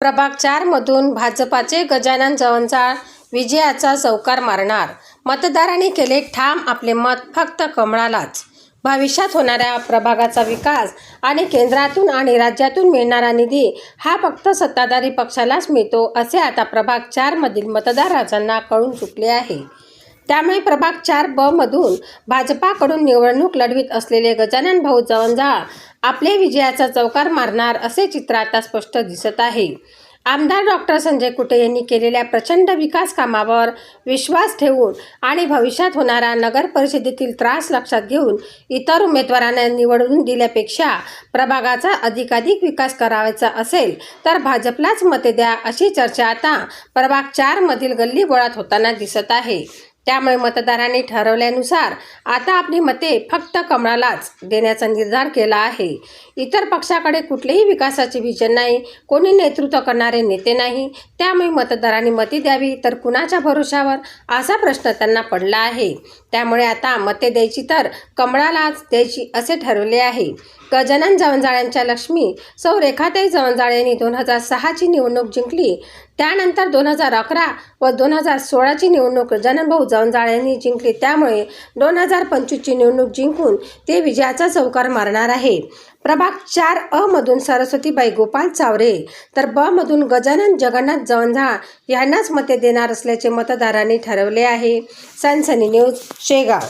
प्रभाग 4 मधून भाजपाचे गजानन जवंजाळ विजयाचा चौकार मारणार. मतदारांनी केले ठाम आपले मत फक्त कमळालाच. भविष्यात होणाऱ्या प्रभागाचा विकास आणि केंद्रातून आणि राज्यातून मिळणारा निधी हा फक्त सत्ताधारी पक्षालाच मिळतो असे आता प्रभाग 4 मधील मतदार राजांना कळून चुकले आहे. त्यामुळे प्रभाग 4 ब मधून भाजपाकडून निवडणूक लढवित असलेले गजानन भाऊ जवंजाळ आपले विजयाचा चौकार मारणार असे चित्र आता स्पष्ट दिसत आहे. आमदार डॉक्टर संजय कुटे यांनी केलेल्या प्रचंड विकास कामावर विश्वास ठेवून आणि भविष्यात होणारा नगर परिषदेतील त्रास लक्षात घेऊन इतर उमेदवारांना निवडून दिल्यापेक्षा प्रभागाचा अधिकाधिक विकास करायचा असेल तर भाजपलाच मते द्या अशी चर्चा आता प्रभाग 4 मधील गल्लीबोळात होताना दिसत आहे. त्यामुळे मतदारांनी ठरवल्यानुसार आता आपली मते फक्त कमळालाच देण्याचा निर्धार केला आहे. इतर पक्षाकडे कुठलेही विकासाचे विजन नाही, कोणी नेतृत्व करणारे नेते नाही. त्यामुळे मतदारांनी मते द्यावी तर कुणाच्या भरोशावर असा प्रश्न त्यांना पडला आहे. त्यामुळे आता मते द्यायची तर कमळालाच द्यायची असे ठरवले आहे. गजानन जवंजाळांच्या लक्ष्मी सौ रेखाताई जवंजाळ यांनी 2006ची निवडणूक जिंकली. त्यानंतर 2011 व 2016ची निवडणूक गजानन भाऊ जवंजाळ यांनी जिंकली. त्यामुळे 2025ची निवडणूक जिंकून ते विजयाचा चौकार मारणार आहे. प्रभाग 4 अ मधून सरस्वतीबाई गोपाल चावरे तर ब मधून गजानन जगन्नाथ जवंजाळ यांनाच मते देणार असल्याचे मतदारांनी ठरवले आहे. सनसनी न्यूज, शेगाव.